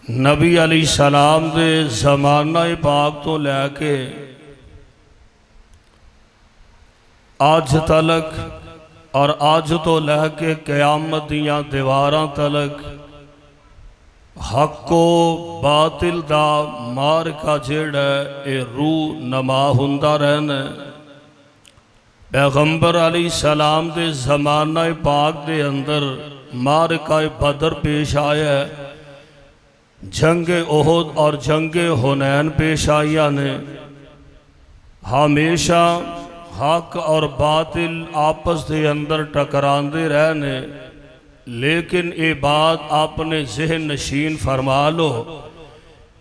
نبی علیہ السلام دے زمانہ پاک تو لے کے آج تلک اور آج تو لے کے قیامت دیاں دیواراں تلک حق و باطل دا مارکا جیڑا ہے اے روح نما ہندہ رہنا ہے۔ پیغمبر علیہ السلام دے زمانہ پاک دے اندر مارکہ بدر پیش آیا ہے، جنگ احد اور جنگ حنین پیش آیا نے۔ ہمیشہ حق اور باطل آپس دے اندر ٹکراندے رہنے، لیکن یہ بات آپ نے ذہن نشین فرما لو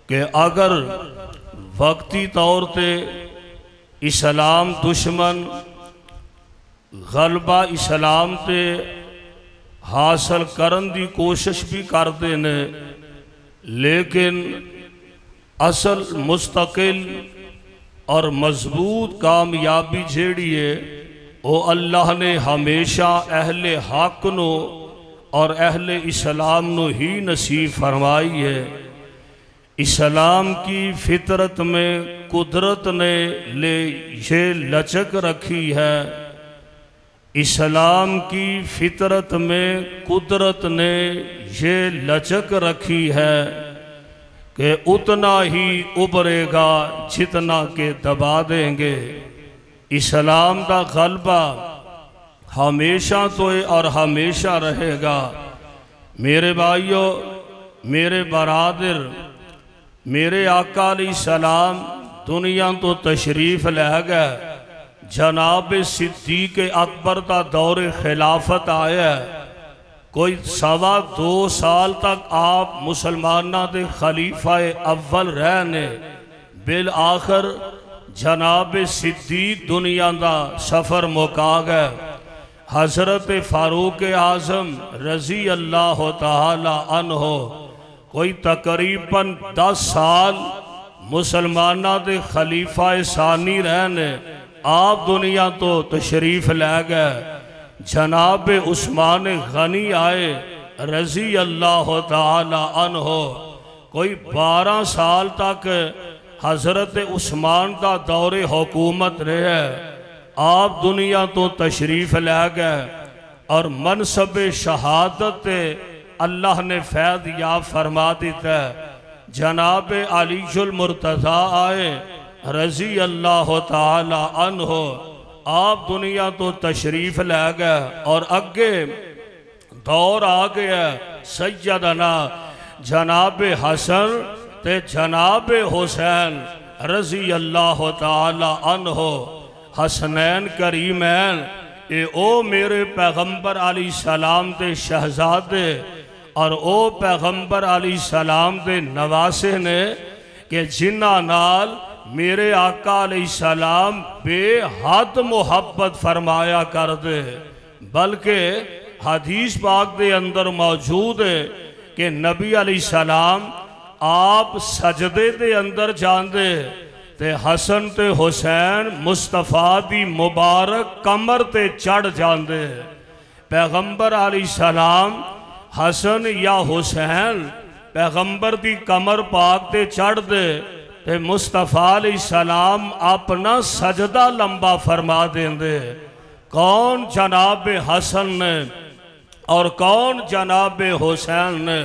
کہ اگر وقتی طور تے اسلام دشمن غلبہ اسلام تے حاصل کرن دی کوشش بھی کردے نے، لیکن اصل مستقل اور مضبوط کامیابی جیڑی ہے وہ اللہ نے ہمیشہ اہل حق نو اور اہل اسلام نو ہی نصیب فرمائی ہے۔ اسلام کی فطرت میں قدرت نے یہ لچک رکھی ہے، اسلام کی فطرت میں قدرت نے یہ لچک رکھی ہے کہ اتنا ہی ابھرے گا جتنا کہ دبا دیں گے۔ اسلام کا غلبہ ہمیشہ تو اور ہمیشہ رہے گا۔ میرے بھائیو، میرے برادر، میرے آقا علیہ السلام دنیا تو تشریف لے گئے، جناب صدیق اکبر کا دور خلافت آیا ہے، کوئی 2.25 سال تک آپ مسلمانہ دے خلیفہ اول رہنے، بالآخر جناب صدیق دنیا دا سفر مکا گئے۔ حضرت فاروق اعظم رضی اللہ تعالی عنہ کوئی تقریباً 10 سال مسلمانہ دے خلیفہ ثانی رہنے، آپ دنیا تو تشریف لے گئے۔ جناب عثمان غنی آئے رضی اللہ تعالی عنہ، کوئی 12 سال تک حضرت عثمان کا دور حکومت رہے، آپ دنیا تو تشریف لے گئے اور منصب شہادت اللہ نے فیض یاب فرما دیتا ہے۔ جناب علی المرتضیٰ آئے رضی اللہ تعالی عنہ، آپ دنیا تو تشریف لے گئے اور اگے دور آ گیا سیدنا جناب حسن تے جناب حسین رضی اللہ تعالی عنہ، حسنین کریمین، اے او میرے پیغمبر علیہ السلام دے شہزادے اور او پیغمبر علیہ السلام دے نواسے نے کہ جنہ نال میرے آقا علیہ السلام بے حد محبت فرمایا کر دے، بلکہ حدیث پاک دے اندر موجود ہے کہ نبی علیہ السلام آپ سجدے دے اندر جاندے تے حسن تے حسین مصطفیٰ دی مبارک کمر تے چڑھ جاندے۔ پیغمبر علیہ السلام حسن یا حسین پیغمبر دی کمر پاک تے چڑھ دے تے مصطفیٰ علیہ السلام اپنا سجدہ لمبا فرما دیں دے۔ کون جناب حسن نے اور کون جناب حسین نے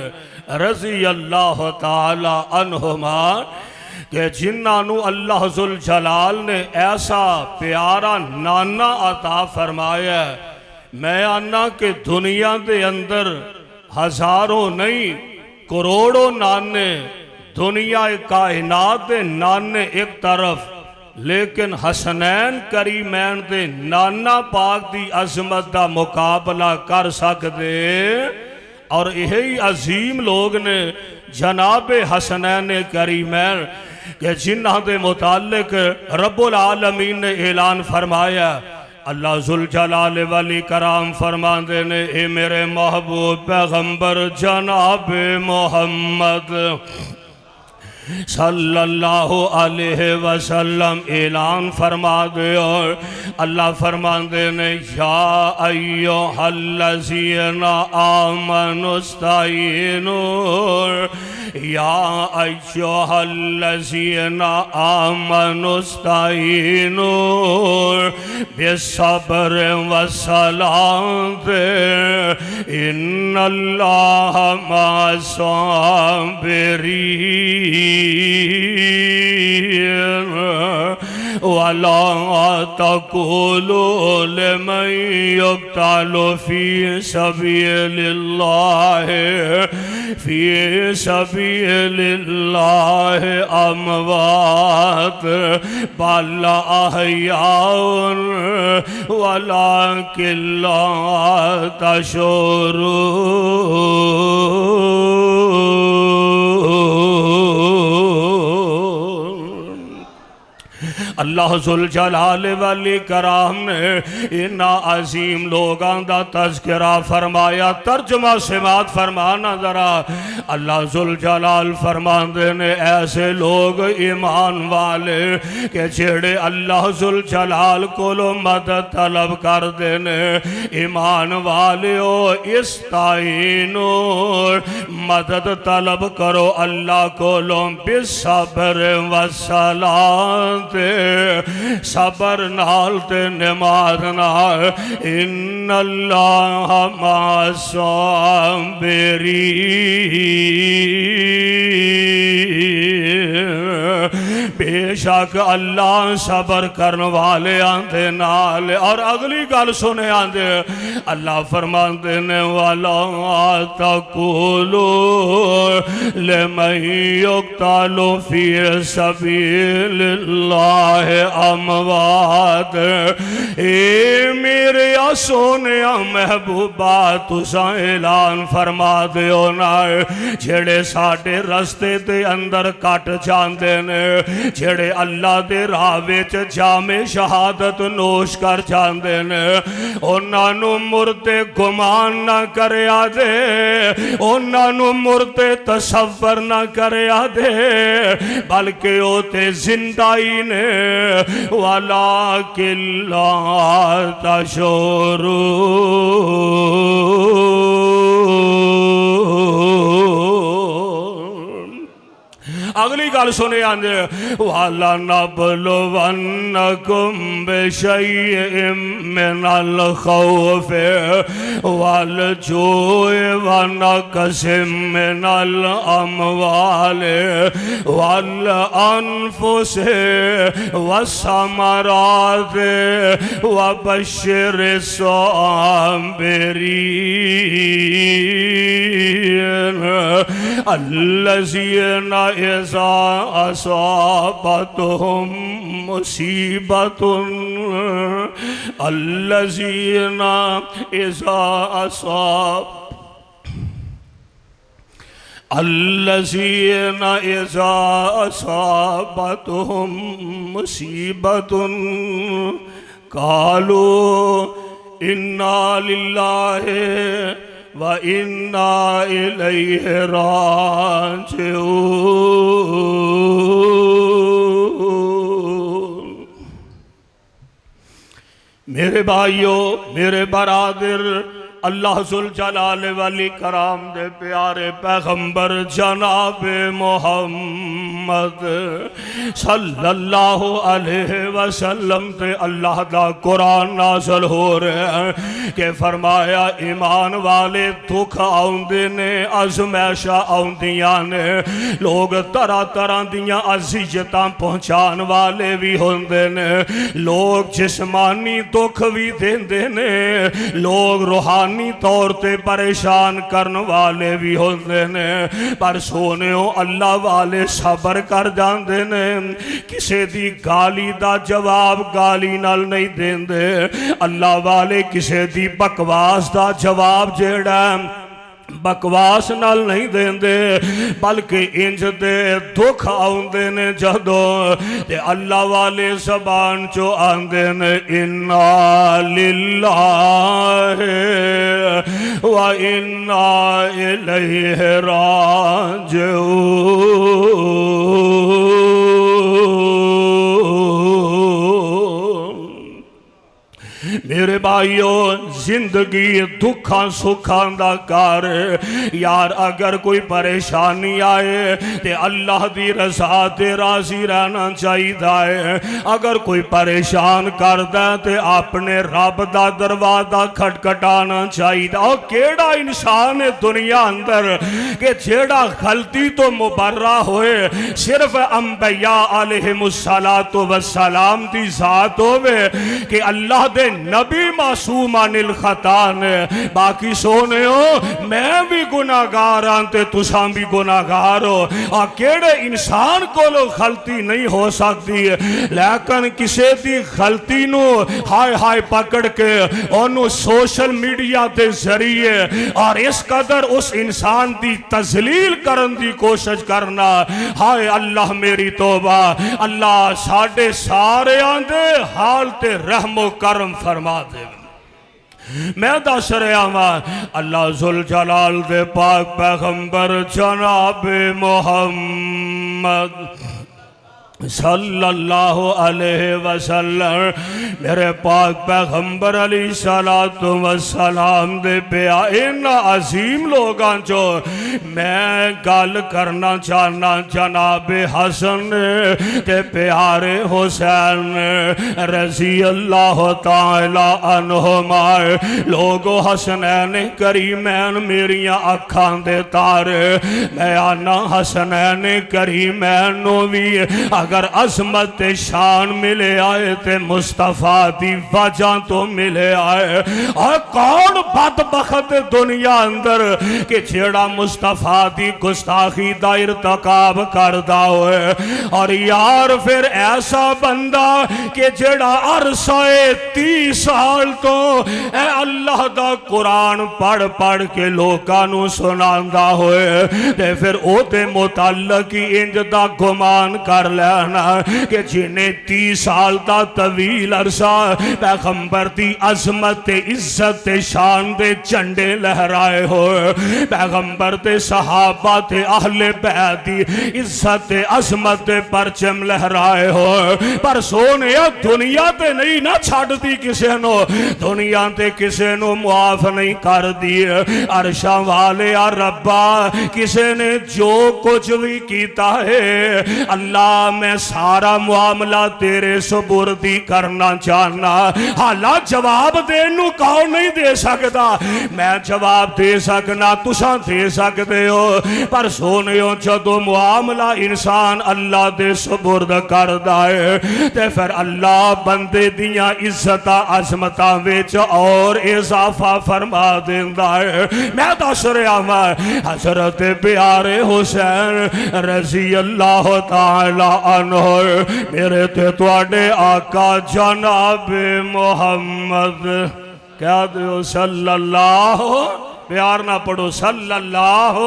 رضی اللہ تعالی عنہما، کہ جنہوں اللہ ذوالجلال نے ایسا پیارا نانا عطا فرمایا ہے۔ میں آنا کہ دنیا دے اندر ہزاروں نہیں کروڑوں نانے، دنیا کائنات دے نانے ایک طرف، لیکن حسنین کریمین دے نانا پاک دی عظمت دا مقابلہ کر سکتے، اور یہی عظیم لوگ نے جناب حسنین کریمین کہ جنہ دے متعلق رب العالمین نے اعلان فرمایا۔ اللہ ذوالجلال والی کرام فرماندے نے اے میرے محبوب پیغمبر جناب محمد صلی اللہ علیہ وسلم اعلان فرما دے، اور اللہ فرماندے نے یا ایوہ الذین آمنوا استعینوا یا ایھا الذین آمنوا استعینوا بالصبر والصلاۃ ان اللہ مع الصابرین ولا تقولوا لمن يقتل في سبيل الله أموات بل أحياء ولكن لا تشعرون۔ اللہ ذوالجلال والاکرام نے ان عظیم لوگاں دا تذکرہ فرمایا۔ ترجمہ سماعت فرمانا ذرا۔ اللہ ذوالجلال فرماندے نے ایسے لوگ ایمان والے کہ جڑے اللہ ذوالجلال کو مدد طلب کر دینے۔ ایمان والیو استعینو مدد طلب کرو اللہ کو بالصبر والصلاۃ صبر نال تے نماز نال ان اللہ مع الصابرین، بے شک اللہ صبر کرن والے آندے نال۔ اور اگلی گل سنے آندے اللہ فرماندے نے وَلَا تَقُولُوا لِمَن يُقْتَلُ فِي سَبِيلِ اللَّهِ اموات۔ اے میرے سونے محبوبہ تساں اعلان فرما دیو نا جڑے ساڈے رستے دے اندر کٹ جاندے نے، جڑے اللہ دے راہ وچ جام شہادت نوش کر جاندے نے، انہاں نو مردے گمان نہ کریا دے، انہاں نو مردے تصور نہ کریا دے، بلکہ او تے زندہ ہی نے وَلَٰكِن لَا تَشْعُرُونَ۔ اگلی گل سنے آندے وَلَنَبْلُوَنَّكُمْ بِشَيْءٍ مِّنَ الْخَوْفِ وَالْجُوعِ وَنَقْصٍ مِّنَ الْأَمْوَالِ وَالْأَنفُسِ وَالثَّمَرَاتِ وَبَشِّرِ الصَّابِرِينَ الَّذِينَ إِذَا أَصَابَتْهُمْ مُصِيبَةٌ الَّذِينَ إِذَا أَصَابَتْهُمْ مُصِيبَةٌ قَالُوا إِنَّا لِلَّهِ وَإِنَّا إِلَيْهِ راجعون۔ میرے بھائیو، میرے برادر، اللہ ذوالجلال والاکرام دے پیارے پیغمبر جناب محمد صلی اللہ علیہ وسلم تے اللہ دا قرآن نازل ہو رہے ہیں کہ فرمایا ایمان والے دکھ آؤندے نے، ازمائشاں آؤندیاں نے، لوگ طرح طرح دیاں اذیتاں پہنچان والے بھی ہوندے نے، لوگ جسمانی دکھ بھی دیندے نے، لوگ روحانی طور تے پریشان کرن والے بھی ہوندے نے، پر سونےو اللہ والے صبر کر جاندے نے، کسے دی گالی دا جواب گالی نال نہیں دیندے، اللہ والے کسے دی بکواس دا جواب جیڑا بکواس نال نہیں دیندے، بلکہ انج دے دکھ آؤندے نے جدوں تے اللہ والے زبان چو آندے نے اِنَّا لِلَّهِ وَإِنَّا إِلَيْهِ راجعون۔ میرے میرے بھائیو زندگی دکھاں سکھاں دا کار یار اگر کوئی پریشانی آئے تے اللہ دی رضا تے راضی رہنا چاہیے اگر کوئی پریشان کر دے تے اپنے رب دا دروازہ کھٹکھٹانا چاہیے اور کیڑا انسان ہے دنیا اندر کہ جیڑا غلطی تو مبرہ ہوئے صرف انبیاء علیہم السلام دی ذات ہوئے کہ اللہ دے نبی معصوم عن الخطا نے باقی سونے ہو میں بھی گناہگار آنتے تساں بھی گناہگار ہو اور کیڑے انسان کو لو غلطی نہیں ہو سکتی لیکن کسے دی غلطی نو ہائے ہائے پکڑ کے انہوں سوشل میڈیا دے ذریعے اور اس قدر اس انسان دی تذلیل کرن دی کوشش کرنا ہائے اللہ میری توبہ اللہ ساڑھے سارے آندے حال تے رحم و کرم فرما دے میں دس رہا ہوں اللہ ذوالجلال دے پاک پیغمبر جناب محمد صلی اللہ علیہ وسلم میرے پاک پیغمبر علیہ السلام دے پیا ان عظیم لوگاں جو میں گل کرنا چاہنا جناب حسن تے پیارے حسین رضی اللہ تعالی عنہما لوگو حسنین کریمین میریاں اکھاں دے تارے میں آنا حسنین کریمین نوی اگر عظمت شان ملے آئے تے مصطفیٰ دی وجہ تو ملے آئے اور کون بدبخت دنیا اندر کہ جیڑا مصطفیٰ دی گستاخی دا ارتکاب کردہ ہوئے اور یار پھر ایسا بندہ کہ جیڑا عرصہ 30 سال تو اے اللہ دا قرآن پڑھ کے لوکانو سناندہ ہوئے تے پھر او دے متعلق ہی انج دا گمان کر لینا کہ جنہیں 30 سال تا طویل عرصہ پیغمبر دی عظمت عزت شان دے چنڈے لہرائے ہوئے پیغمبر دے صحابہ تے اہل بیت دی عزت عظمت پرچم لہرائے ہوئے پر سونے دنیا تے نہیں نہ چھاڑ دی کسے نو دنیا تے کسے نو معاف نہیں کر دی عرشاں والے یا ربا کسے نے جو کچھ بھی کیتا ہے اللہ میں سارا معاملہ تیرے سپردی کرنا چاہنا حالات جواب دینو کون نہیں دے سکتا میں جواب دے سکنا تساں دے سکتے ہو پر سونے ہو جدو معاملہ انسان اللہ دے سپرد کر دائے تے پھر اللہ بندے دیاں عزتہ عظمتہ ویچ اور اضافہ فرما دیندہ ہے میں دس رہا ہوں حضرت پیارے حسین رضی اللہ تعالی عنہ میرے تے تواڈے آقا جناب محمد کیا دیو صلی اللہ پیار نہ پڑھو صلی اللہ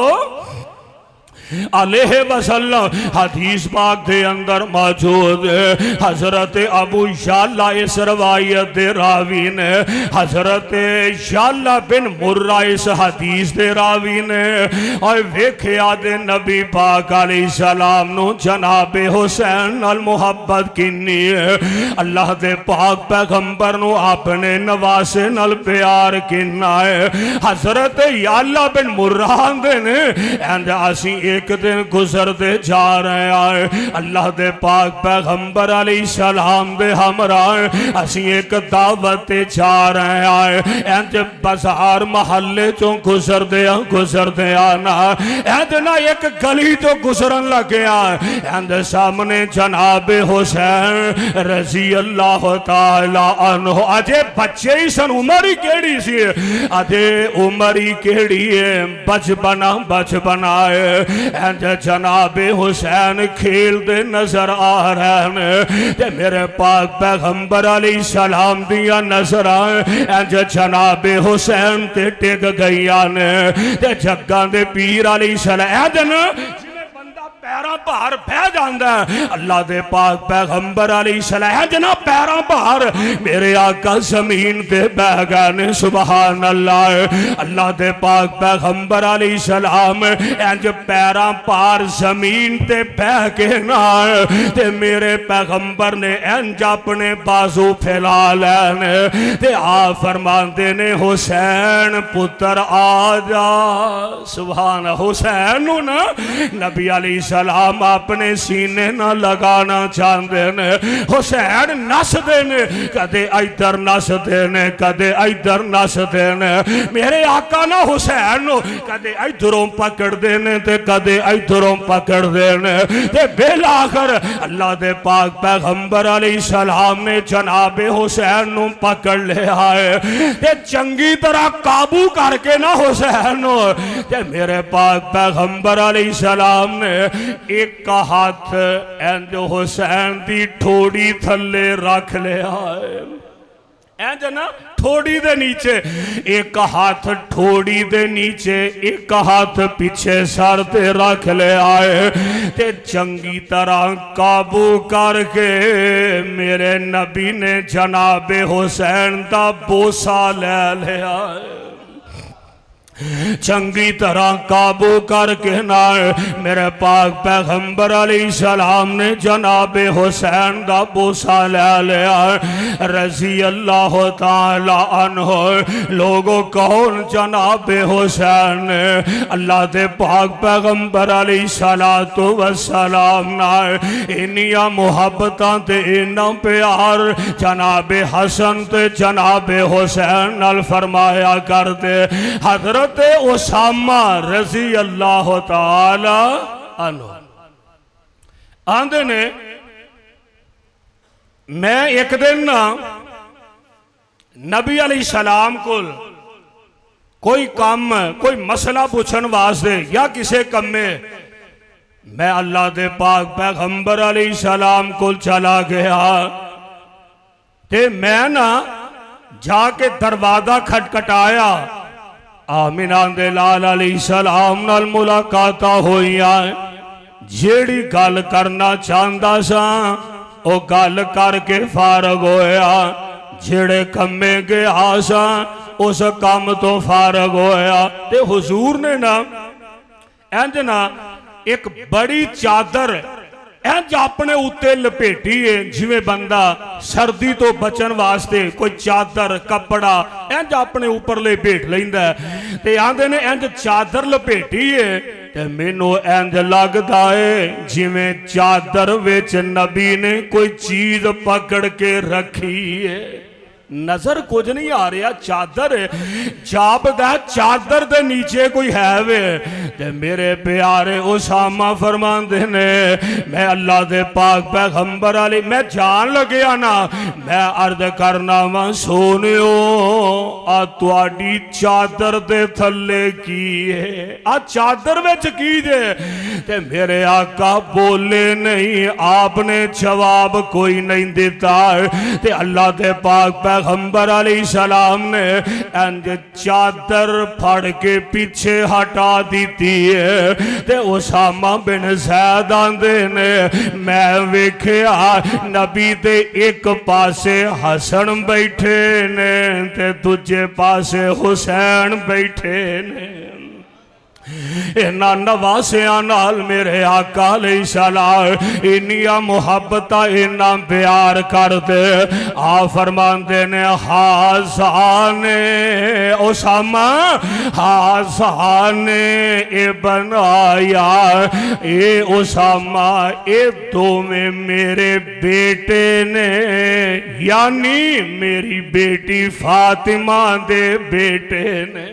علیہ وسلم حدیث پاک دے اندر موجود ہے حضرت ابو یعلا اس روایت دے راوی نے حضرت یعلا بن مرہ اس حدیث دے راوی نے اور ویکھیا دے نبی پاک علیہ السلام نو جناب حسین المحبت کنی ہے اللہ دے پاک پیغمبر نو اپنے نواسے نال پیار کننا ہے حضرت یعلا بن مرہ دے نے اینڈ اسی ایک دن گزر دے جا رہے آئے اللہ دے پاک پیغمبر علیہ السلام دے ہمراہ اسی ایک دعوت دے جا رہے آئے اینج بازار محلے چوں گزر دے آنا اینج نا ایک گلی تو گزرن لگے آئے اینج سامنے جناب حسین رضی اللہ تعالی عنہ اجے بچے ہی سن عمری کیڑی سی اجے عمری کیڑی ہے بچ بنائے اینج جناب حسین کھیل دے نظر آ رہے ہیں تے میرے پاک پیغمبر علیہ السلام دیا نظر آئے اینج جناب حسین تے ٹک گئی آنے تے جگہ دے پیر علیہ السلام اینج نا پیراں بھار بہ جاندا ہے اللہ دے پاک پیغمبر علیہ السلام جنا پیراں بھار میرے آقا زمین تے بہ گئے نے سبحان اللہ اللہ دے پاک پیغمبر علیہ السلام انج پیراں بھار زمین تے بہ کے نا تے میرے پیغمبر نے انج اپنے بازو پھیلا لینے تے آ فرماندے نے حسین پتر آ جا سبحان حسین نا نبی علیہ السلام اپنے سینے نہ لگانا چاہتے نے حسین نس دینے کدے ایدر نس دینے کدے ایدر نس دینے میرے آقا نہ حسین کدے ایدروں پکڑ دینے تے کدے ایدروں پکڑ دینے تے بالآخر اللہ دے پاک پیغمبر علیہ السلام نے جناب حسین نو پکڑ لے آئے تے چنگی طرح قابو کر کے نہ حسین تے میرے پاک پیغمبر علیہ السلام نے ایک کا ہاتھ اینج حسین دی ٹھوڑی تھلے رکھ لے آئے اینج نا ٹھوڑی دے نیچے ایک ہاتھ ٹھوڑی دے نیچے ایک ہاتھ پیچھے سر تے رکھ لے آئے تے چنگی طرح قابو کر کے میرے نبی نے جناب حسین دا بوسہ لے آئے چنگی طرح قابو کر کے نا میرے پاک پیغمبر علیہ السلام نے جناب حسین دا بوسہ لے لیا رضی اللہ تعالی عنہ لوگوں کون جناب حسین اللہ دے پاک پیغمبر علیہ السلام نا انیا محبتاں تے انہ پیار جناب حسن تے جناب حسین نال فرمایا کر دے حضرت اسامہ رضی اللہ تعالی عنہ آندے نے میں ایک دن نبی علیہ السلام کو کوئی کام کوئی مسئلہ پوچھن واسطے یا کسے کم میں اللہ دے پاک پیغمبر علیہ السلام کو چلا گیا تے میں نا جا کے دروازہ کھٹکھٹایا آمینہ دے لال علیہ السلام نال ملاقاتہ ہوئی آئے جیڑی گال کرنا چاندہ سا او گال کر کے فارغ ہویا جیڑے کمے گیا سا اس کام تو فارغ ہویا تے حضور نے نا انجنا ایک بڑی چادر انج اپنے اتے لپیٹی ہے جویں بندہ سردی تو بچن واسطے کوئی چادر کپڑا انج اپنے اوپر لپیٹ لیندہ ہے تے آندے نے انج چادر لپیٹی ہے تے مینوں انج لگدا ہے جویں چادر وچ نبی نے کوئی چیز پکڑ کے رکھی ہے نظر کچھ نہیں آ رہا چادر جابدہ چادر دے نیچے کوئی ہے وے تے میرے پیارے اسامہ فرمان دینے میں اللہ دے پاک پیغمبر علی میں جان لگیا نا میں عرض کرنا وہاں سونیو توڑی چادر دے تھلے کی ہے چادر میں چکیجے تے میرے آقا بولے نہیں آپ نے جواب کوئی نہیں دیتا تے اللہ دے پاک پیغمبر علیہ السلام نے انج چادر پھڑ کے پیچھے ہٹا دیتی ہے تے اسامہ بن زید آندے نے میں ویکھیا نبی دے ایک پاسے حسن بیٹھے نے تے دوجے پاسے حسین بیٹھے نے اینا نواسیاں نال میرے آقا علیہ السلام انیا محبتہ اینا پیار کر دے فرمان دینے حاضانے اسامہ حاضانے ابن آیا اے اسامہ اے دو میں میرے بیٹے نے یعنی میری بیٹی فاطمہ دے بیٹے نے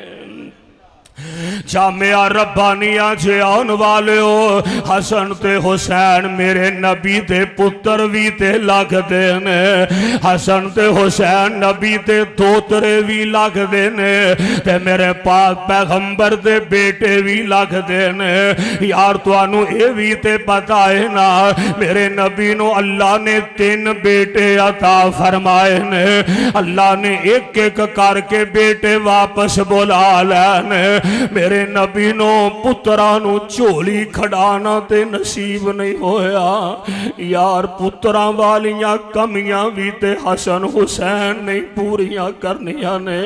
جامعہ ربانیہ جے آن والے ہو حسن تے حسین میرے نبی دے پتر وی تے لگ دینے حسن تے حسین نبی دے دوترے وی لگ دینے تے میرے پاک پیغمبر دے بیٹے وی لگ دینے یار تو انو اے وی تے پتا ہے نا میرے نبی نو اللہ نے 3 بیٹے عطا فرمائے نے اللہ نے ایک ایک کر کے بیٹے واپس بلا لینے میرے نبی نو پترانو چولی کھڑانا تے نصیب نہیں ہویا یار پتران والیاں کمیاں بھی تے حسن حسین نہیں پوریاں کرنیاں نے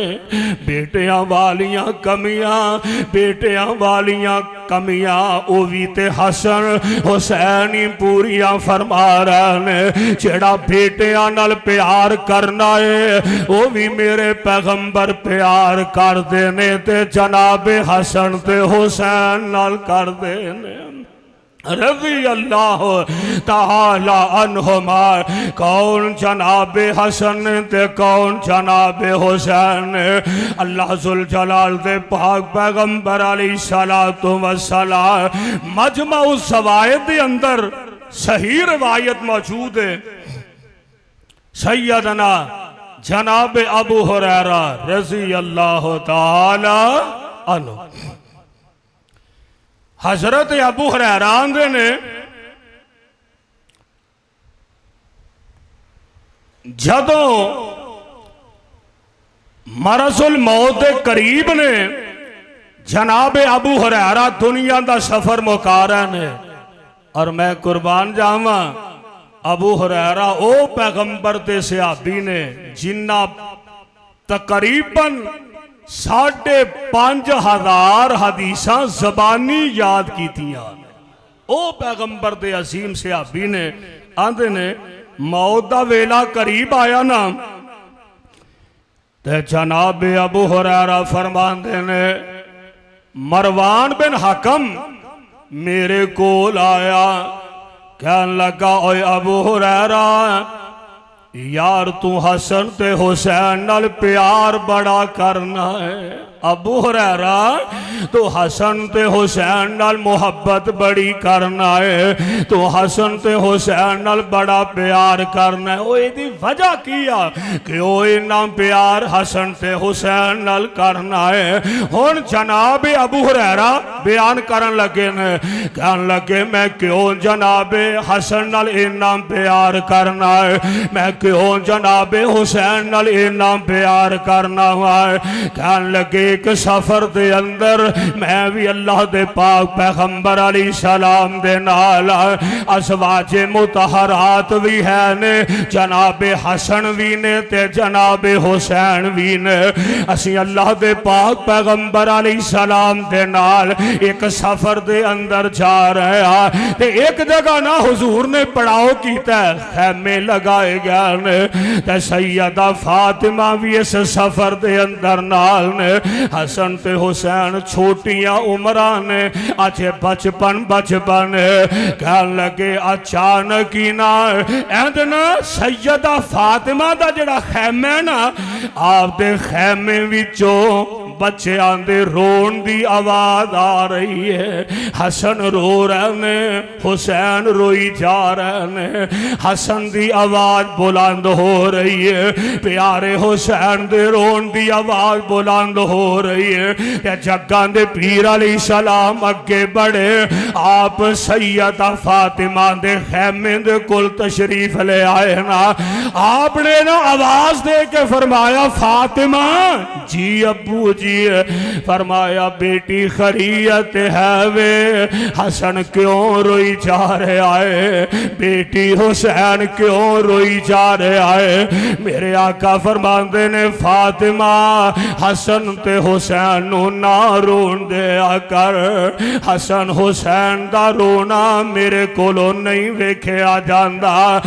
بیٹیاں والیاں کمیاں بیٹیاں والیاں کمیاں او بھی تے حسن حسین ہی پوریاں فرما رہے نے جڑا بیٹیاں نال پیار کرنا ہے وہ بھی میرے پیغمبر پیار کر دینے تے جناب حسن تے حسین نال کر دینے رضی اللہ تعالی عنہما کون جناب حسن تے کون جناب حسین اللہ ذوالجلال دے پاک پیغمبر علیہ السلام مجمع الزوائد دے اندر صحیح روایت موجود ہے سیدنا جناب ابو ہریرہ رضی اللہ تعالی عنہ حضرت ابو ہریرہ آندے نے جدوں مرض الموت دے قریب نے جناب ابو ہریرہ دنیا دا سفر مکا رہے نے اور میں قربان جاواں ابو ہریرہ او پیغمبر دے صحابی نے جنہ تقریباً 5,500 حدیثاں زبانی یاد کی تھیاں او پیغمبر دے عظیم صحابی نے آندے نے موت دا ویلا قریب آیا نا تے جناب ابو ہریرہ فرماندے نے مروان بن حکم میرے کول آیا کہن لگا اوے ابو ہریرہ یار تو حسن تے حسین نال پیار بڑا کرنا ہے ابو ہریرہ تو حسن تے حسین نال محبت بڑی کرنا ہے تو حسن تے حسین نال بڑا پیار کرنا ہے اوہ دی وجہ کیا کہ اوہ نام پیار حسن تے حسین نال کرنا ہے ہون جناب ابو ہریرہ بیان کرن لگے نے کہن لگے میں کیوں جناب حسن نال نام پیار کرنا ہے میں کیوں جناب حسین نال نام پیار کرنا ہے کہن لگے ایک سفر دے اندر میں بھی اللہ دے پاک پیغمبر علیہ السلام دے نال ازواج مطہرات بھی ہے نے جناب حسن بھی نے تے جناب حسین بھی نے اسی اللہ دے پاک پیغمبر علیہ السلام دے نال ایک سفر دے اندر جا رہے ہیں تے ایک جگہ نا حضور نے پڑاؤ کیتا ہے خیمے لگائے گئے نے تے سیدہ فاطمہ بھی اس سفر دے اندر نال نے حسن تے حسین چھوٹیاں عمران آجے بچپن کہن لگے اچانک ہی نا ایندنا سیدہ فاطمہ دا جڑا خیمہ نا آپ دے خیمے وچوں بچے آندے رون دی آواز آ رہی ہے حسن رو رہے ہیں حسین روئی جا رہے ہیں حسن دی آواز بلند ہو رہی ہے پیارے حسین دے رون دی آواز بلند ہو رہی ہے یا جگان دے پیر علیہ السلام اگے بڑھے آپ سیدہ فاطمہ دے خیمے دے کل تشریف لے آئے نا آپ نے نا آواز دے کے فرمایا فاطمہ جی ابو جی فرمایا بیٹی خیریت ہے وے حسن کیوں روئی جا رہے آئے بیٹی حسین کیوں روئی جا رہے آئے میرے آقا فرماندے نے فاطمہ حسن تے حسین نو نہ رون دیا کر حسن حسین دا رونا میرے کولو نہیں ویکھیا جاندا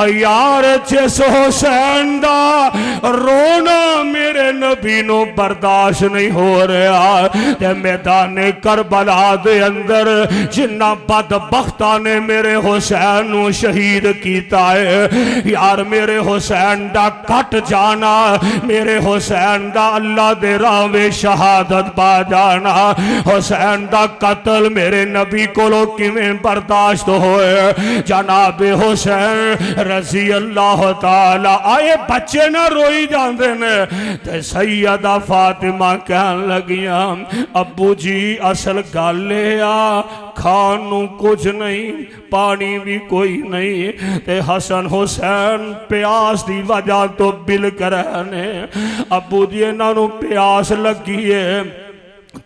یار جس حسین دا رونا میرے نبی نو برداشت نہیں ہو رہا تے میدان کربلا دے اندر جنہ بدبختہ نے میرے حسین نو شہید کیتا ہے یار میرے حسین دا کٹ جانا میرے حسین دا اللہ دے راوے شہادت پا جانا حسین دا قتل میرے نبی کو لو کیویں برداشت ہوئے جناب حسین رضی اللہ تعالی آئے بچے نہ روئی جاندے نے تے سیدہ فاطمہ کہن لگیاں ابو جی اصل گالے آ کھانوں کچھ نہیں پانی بھی کوئی نہیں تے حسن حسین پیاس دی وجہ تو بل کرنے ابو جی انہوں پیاس لگی ہے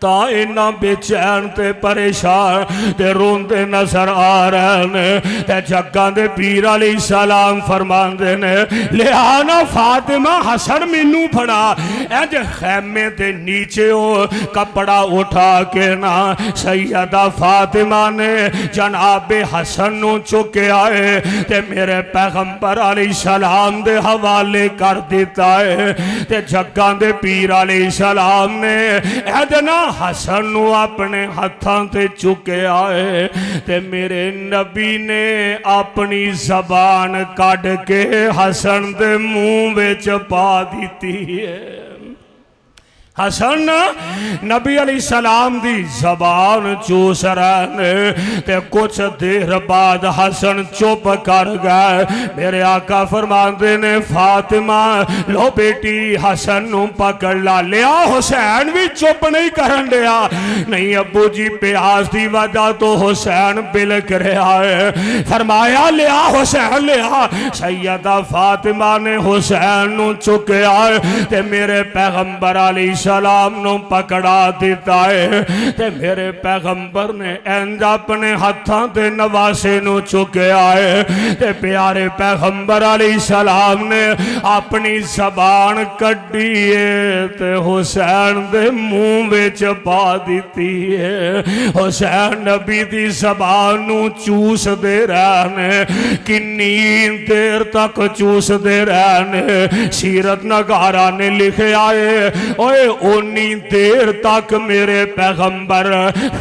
تا اینا بے چین تے پریشان تے روندے نظر آ رہے نے تے جگاں دے پیر علیہ السلام فرمان دے نے لے آنا فاطمہ حسن مینوں پھڑا اینج خیمے دے نیچے ہو کپڑا اٹھا کے نا سیدہ فاطمہ نے جناب حسن نو چکے آئے تے میرے پیغمبر علیہ السلام دے حوالے کر دیتا ہے تے جگاں دے پیر علیہ السلام نے ایدنا حسن نو اپنے ہتھاں تے چکے آئے تے میرے نبی نے اپنی زبان کاٹ کے حسن دے منہ وچ پا دیتی ہے حسن نبی علیہ السلام دی زبان چوس رہنے تے کچھ دیر بعد حسن چپ کر گئے میرے آقا فرماندے نے فاطمہ لو بیٹی حسن نو پکڑ لا لیا حسین بھی چپ نہیں کرن دیا نہیں ابو جی پیاس دی وجہ تو حسین بلک رہا ہے فرمایا لیا حسین لیا سیدہ فاطمہ نے حسین نو چکے آئے تے میرے پیغمبر علیہ السلام نو پکڑا دیتا ہے تے میرے پیغمبر نے اینج اپنے ہتھاں تے نواسے نو چکے آئے تے پیارے پیغمبر علیہ السلام نے اپنی زبان کڈیے تے حسین دے منہ وچ پا دیتی ہے حسین نبی دی زبان نو چوس دے رہنے کنی دیر تک چوس دے رہنے سیرت نگارہ نے لکھے آئے اوے اونی دیر تک میرے پیغمبر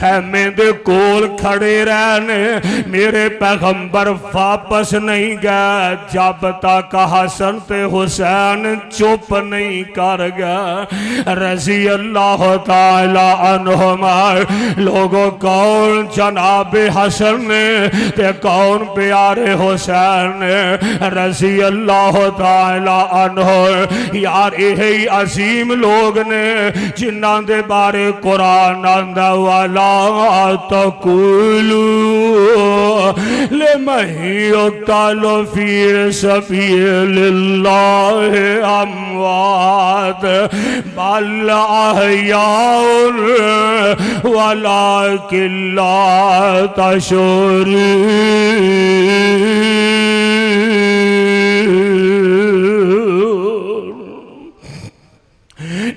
خیمے دے کول کھڑے رہنے میرے پیغمبر واپس نہیں گئے جب تک حسن تے حسین چپ نہیں کر گئے رضی اللہ تعالی عنہما لوگوں کون جناب حسن نے تے کون پیارے حسین نے رضی اللہ تعالی عنہ یار یہی عظیم لوگ نے جنہاں دے بارے قرآن آندہ وَلَا تَقُولُوا لِمَنْ يُقْتَلُ فِي سَبِيلِ اللَّهِ أَمْوَاتٌ بَلْ أَحْيَاءٌ وَلَكِنْ لَا تَشْعُرُونَ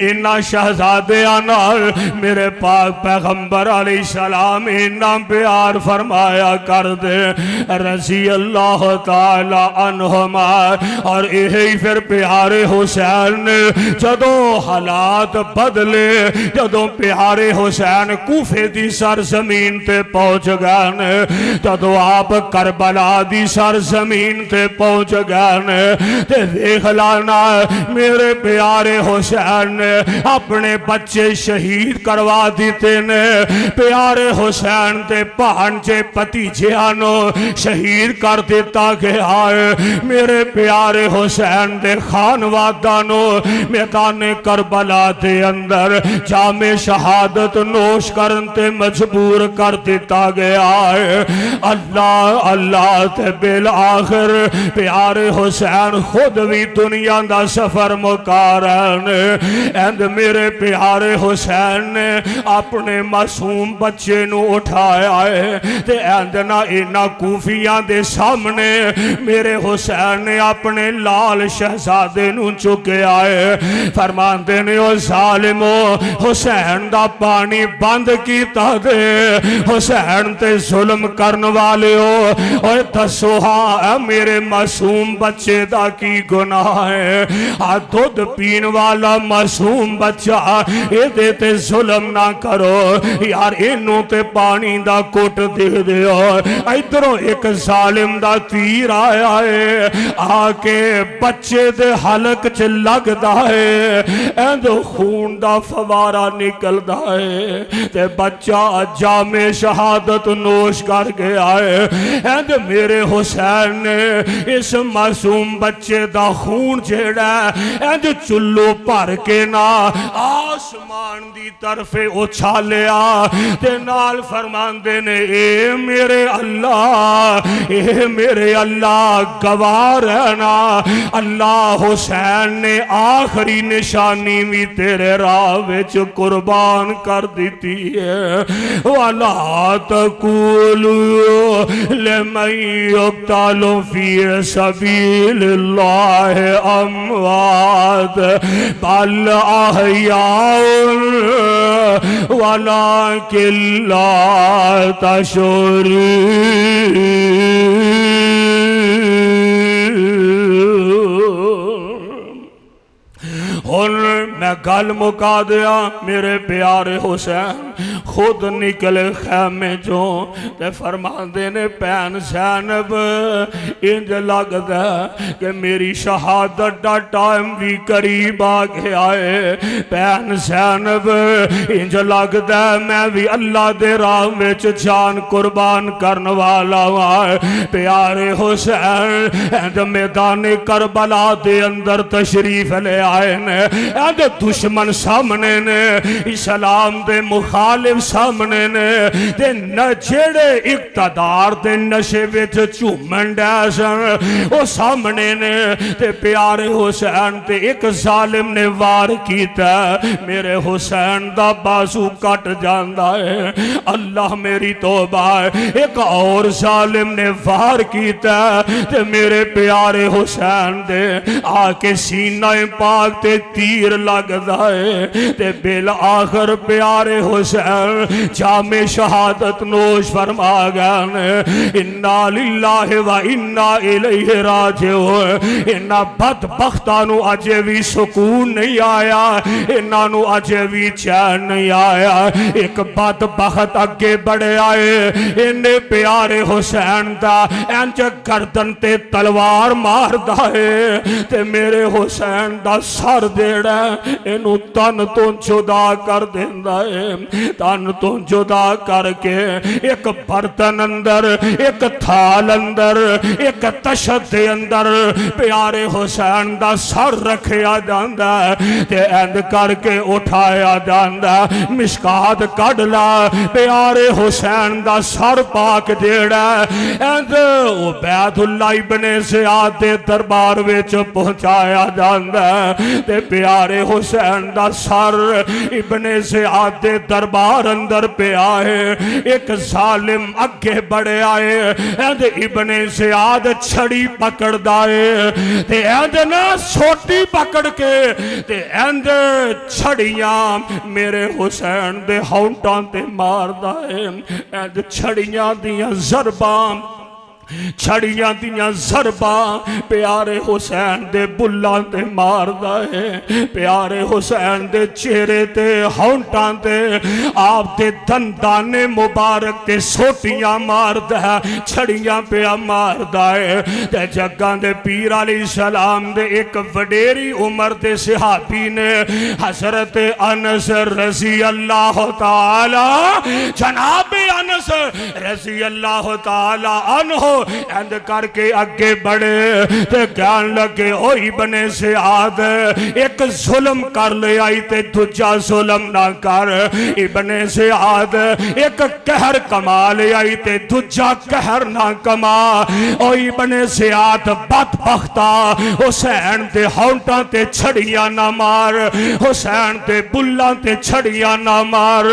انہا شہزادے آنال میرے پاک پیغمبر علیہ السلام انہا پیار فرمایا کر دے رضی اللہ تعالی عنہما اور یہی پھر پیارے حسین جدوں حالات بدلے جدوں پیارے حسین کوفے دی سرزمین تے پہنچ گئے جدوں آپ کربلا دی سرزمین تے پہنچ گئے تے دیکھ لانا میرے پیارے حسین اپنے بچے شہید کروا دیتے نے پیارے حسین تے پانچے پتیجیانو شہید کر دیتا گیا ہے میرے پیارے حسین دے خانوادانو میدان کربلا دے اندر جامِ شہادت نوش کرن تے مجبور کر دیتا گیا ہے اللہ اللہ تے بالآخر پیارے حسین خود بھی دنیا دا سفر مکارن اینڈ میرے پیارے حسین نے اپنے معصوم بچے نو اٹھایا ہے تے اینڈ نا اینا کوفیاں دے سامنے میرے حسین نے اپنے لال شہزادے نو چکے آئے فرمان دینے او ظالمو حسین دا پانی بند کیتا دے حسین تے ظلم کرن والے ہو اور دسو ہاں میرے معصوم بچے دا کی گناہ ہے دودھ پین والا معصوم بچہ اے دیتے ظلم نہ کرو یار انہوں تے پانی دا کوٹ دے دیو ادھروں ایک ظالم دا تیر آیا ہے آکے بچے دے حلق چ لگ دا ہے ایند خون دا فوارہ نکل دا ہے تے بچہ جامِ شہادت نوش کر گیا ہے ایند میرے حسین نے اس معصوم بچے دا خون جیڑا ہے ایند چلو پھر کے نا آسمان دی طرف اچھالیا تے نال فرماندے نے اے میرے اللہ گواہ رہنا اللہ حسین نے آخری نشانی بھی تیرے راہ وچ قربان کر دیتی ہے وَلَا تَقُولُوا لِمَن يُقْتَلُ فِي سَبِيلِ اللَّهِ أَمْوَاتٌ بَلْ أَحْيَاءٌ وَلَكِنْ لَا تَشْعُرُونَ اور میں گل مکا دیا میرے پیارے حسین خود نکلے خیمے جو تے فرماندے نے پین زینب انج لگدا کہ میری شہادت دا ٹائم بھی قریب آگے آئے پین زینب انج لگدا میں بھی اللہ دے راہ وچ جان قربان کرن والا ہوں پیارے حسین اند میدان کربلا دے اندر تشریف لے آئے نے اند دشمن سامنے نے اسلام دے مخالف سامنے نے تے جڑے اقتدار دے نشے وچ چومن ڈیسن او سامنے نے تے پیارے حسین تے ایک ظالم نے وار کیتا میرے حسین دا بازو کٹ جاندا ہے اللہ میری توبہ ہے ایک اور ظالم نے وار کیتا تے میرے پیارے حسین دے آ کے سینہ پاک تے تیر لگدا ہے تے بالآخر پیارے حسین جامِ شہادت نوش فرما گئے انا للہ و انا الیہ راجعون انہاں بدبختانو اجے بھی سکون نہیں آیا انہاں اجے بھی چین نہیں آیا ایک بدبخت اگے بڑھے آئے انہیں پیارے حسین دا انج گردن تے تلوار مار دائے تے میرے حسین دا سر دیڑا انہوں تن تو جدا کر دیندہ ہے تن تو جدا کر کے ایک برتن اندر ایک تھال اندر ایک تشت دے اندر پیارے حسین دا سر رکھیا جاندہ تے اند کر کے اٹھایا جاندہ مشکات کڑلا پیارے حسین دا سر پاک جیڑا اند عبید اللہ ابن زیاد دے دربار وچ پہنچایا جاندہ تے پیارے حسین دا سر ابن زیاد دے دربار اندر پہ آئے ایک ظالم اگے بڑھے آئے اند ابن زیاد چھڑی پکڑ دائے تے اند نا سوٹی پکڑ کے تے اند چھڑیاں میرے حسین دے ہونٹاں تے مار دائے اند چھڑیاں دیاں ضرباں چھڑیاں دیاں ضرباں پیارے حسین دے بلان تے مار دائے پیارے حسین دے چہرے تے ہونٹاں تے آپ دے دندانے مبارک تے سوٹیاں مار دائے چھڑیاں پہ مار دائے تے جگاں دے پیر علیہ السلام دے ایک وڈیری عمر دے صحابی نے حضرت انس رضی اللہ تعالی جناب انس رضی اللہ تعالی عنہ اند کر کے اگے بڑھے تے کہن لگے او ابن زیاد ایک ظلم کر لے آئی تے دجا ظلم نہ کر ابن زیاد ایک قہر کما لے آئی تے دجا قہر نہ کما او ابن زیاد بدبختا حسین تے ہونٹاں تے چھڑیاں نہ مار حسین تے بلاں تے چھڑیاں نہ مار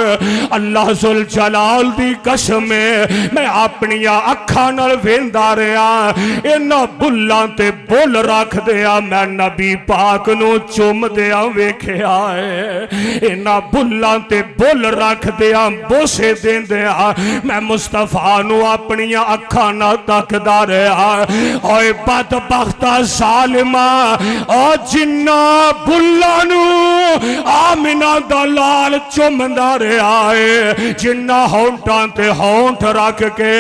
اللہ ذوالجلال دی قسم میں اپنی اکھاں نال ویندا رہیا انہاں بلاں تے بول رکھ دیا میں نبی پاک نو چوم دیا ویکھیا ہے انہاں بلاں تے بول رکھ دیا بوسے دین دیا میں مصطفیٰ نو اپنی اکھاں نہ تکدا رہیا اوے بدبختہ ظالمہ او جنہ بلاں نو آمنہ دلال چومدا رہیا ہے جنہ ہونٹاں تے ہونٹ رکھ کے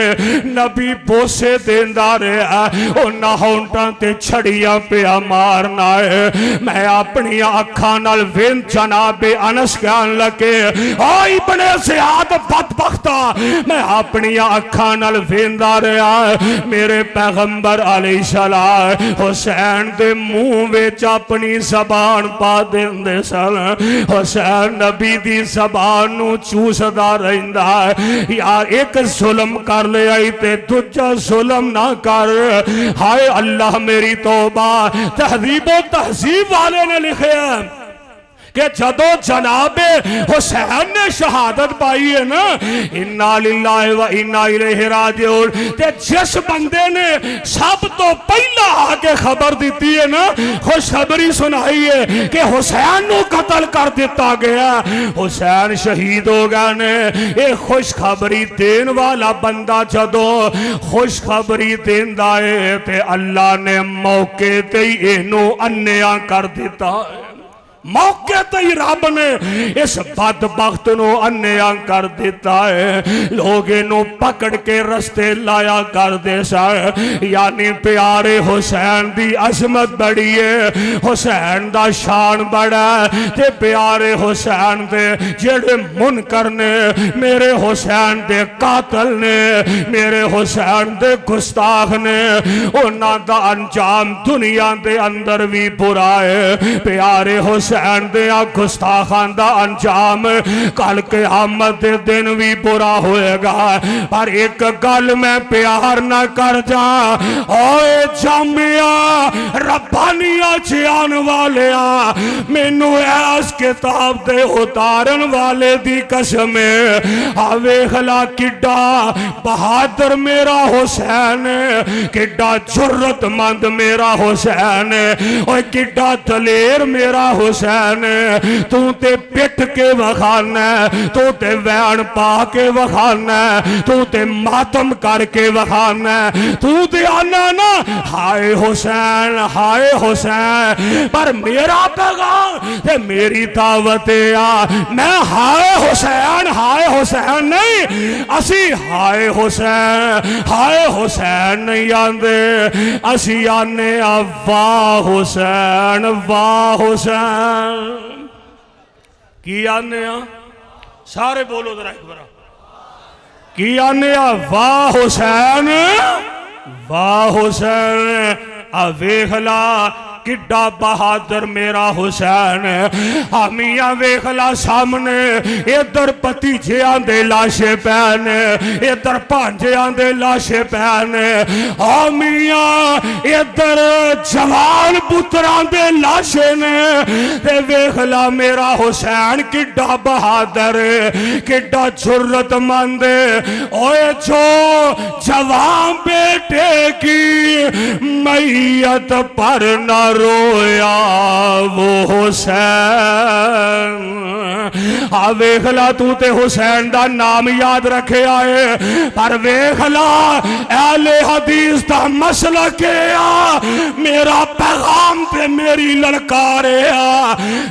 نبی بوسے بوسے دیندا رہا انہاں ہونٹاں تے چھڑیاں پیا مارنا ہے میں اپنی اکھاں نال وین جناب انس کہن لگے آئی بنے زیاد بدبختہ میں اپنی اکھاں نال ویندا رہا میرے پیغمبر علیہ السلام حسین دے منہ وچ اپنی زبان پا دیندے سن حسین نبی دی زبان نو چوسدا رہندا یار ایک ظلم کر لے آئی تے دوجا ظلم نہ کر ہائے اللہ میری توبہ تہذیب و تہذیب والے نے لکھے ہیں کہ جدو جناب حسین نے شہادت پائی ہے نا انا للہ و انا الیہ راجعون تے جس بندے نے سب تو پہلا آگے خبر دیتی ہے نا خوشخبری سنائی ہے کہ حسین نو قتل کر دیتا گیا حسین شہید ہو گیا نے ایک خوشخبری دین والا بندہ جدو خوشخبری دین دائے تے اللہ نے موقع تے اینو انیا کر دیتا ہے موقع تے رب نے اس بدبخت نو انیا کر دیتا ہے لوگ انو پکڑ کے رستے لایا کر دے سا یعنی پیارے حسین دی عظمت بڑی ہے حسین دا شان بڑا ہے تے پیارے حسین دے جڑے منکر نے میرے حسین دے قاتل نے میرے حسین دے گستاخ نے انہاں دا انجام دنیا دے اندر بھی برا ہے پیارے حسین دیا گستاخان دا انجام کل قیامت دے دن بھی برا ہوئے گا پر ایک گل میں پیار نہ کر جا اوے جامعہ ربانیہ جیان والیا مینو ایس کتاب دے اتارن والے دی قسم آوے خلا کڈا بہادر میرا حسین کڈا جرت مند میرا حسین اور کڈا دلیر میرا حسین تو تے پٹ کے وخانا تو تے وین پا کے وخانا تو تے ماتم کر کے وخانا تو تے آنا نا ہائے حسین پر میرا پیغام تے میری دعوت میں ہائے حسین نہیں اسی ہائے حسین نہیں آندے اسی آنے واہ حسین کی آنے سارے بولو ذرا ایک بارا کی آنے واہ حسین ویخلا کڈا بہادر میرا حسین آمیاں ویخلا سامنے ادھر پتیجیاں دے لاشے پہنے ادھر پانجیاں دے لاشے پہنے آمیاں ادھر جوان پتران دے لاشے نے تے ویخلا میرا حسین کڈا بہادر کڈا جرت مند اوے جو جوان بیٹے کی میت پر نہ رویا وہ حسین ویخلا تو تے حسین دا نام یاد رکھے آئے پر ویخلا اہل حدیث دا مسئلہ کیا میرا پیغام تے میری للکارے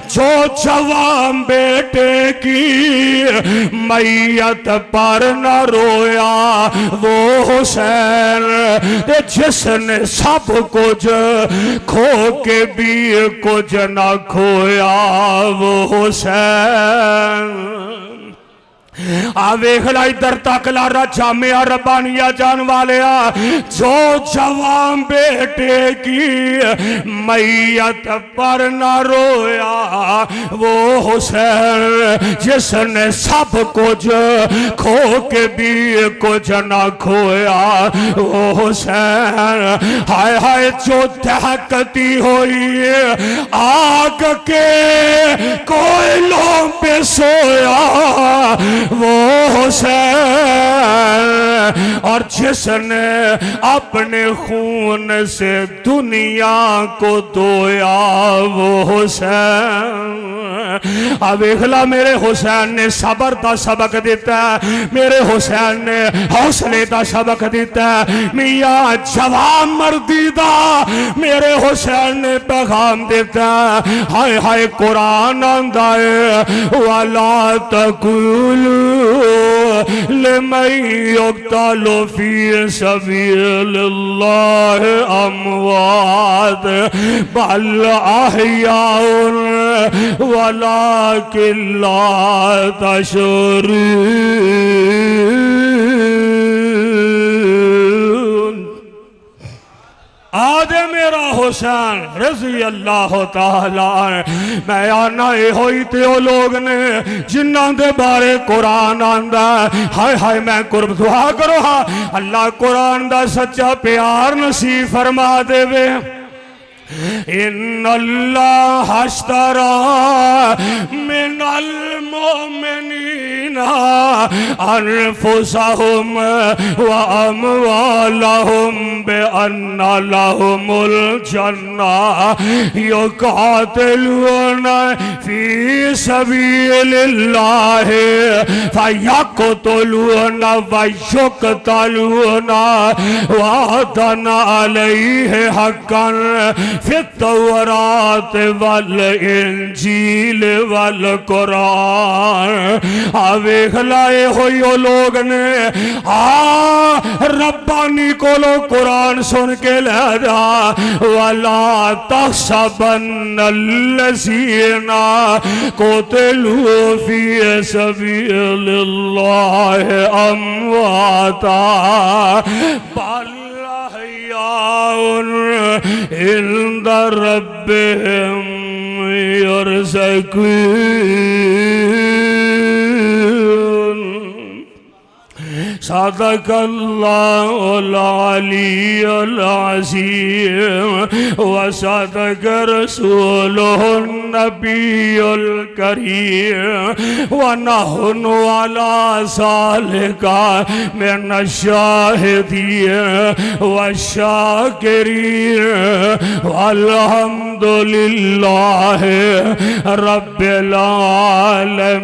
جو جوان بیٹے کی میت پر نہ رویا وہ حسین تے جس نے سب کچھ کھو کے بھی کچھ نہ کھویا وہ حسین آویخلا ادھر تک لارا جامعہ ربانیہ جان والیا جو جوان بیٹے کی میت پر نہ رویا وہ حسین جس نے سب کچھ کھو کے بھی کچھ نہ کھویا وہ حسین ہائے جو دہکتی ہوئی آگ کے کوئلوں پہ سویا وہ حسین اور جس نے اپنے خون سے دنیا کو دھویا وہ حسین اب اخلا میرے حسین نے صبر دا سبق دیتا ہے میرے حسین نے حوصلے دا سبق دیتا ہے میاں جوان مردی دا میرے حسین نے پیغام دیتا ہے ہائے ہائے قرآن آندائے وَلَا تَقُولُوا لِمَنْ يُقْتَلُ فِي فی سبیل اللہ اموات بل احیاء ولکن لا تشعرون۔ آج میرا حسین رضی اللہ تعالیٰ میں آنا ہوئی تے او لوگ نے جنہاں دے بارے قرآن آندہ ہائے ہائے میں قرب دعا کرو ہاں اللہ قرآن دا سچا پیار نصیب فرما دے وے۔ ان اللہ اشترى من المؤمنین انفسهم واموالهم بان لهم الجنہ یقاتلون فی سبیل اللہ فیقتلون ویقتلون وعدا علیہ حقا فی التورات والانجیل والقرآن۔ آویخ لائے ہوئی او لوگ نے ربانی کو لو قرآن سن کے لے جا وَلَا تَحْسَبَنَّ الَّذِينَ قُتِلُوا فِي سَبِيلِ اللَّهِ أَمْوَاتًا بَلْ عند ربهم يرزقون۔ صدق اللہ العلی العظیم وصدق رسولہ النبی الکریم ونحن علی ذالک من الشاہدین والشاکرین والحمد للہ رب العالمین۔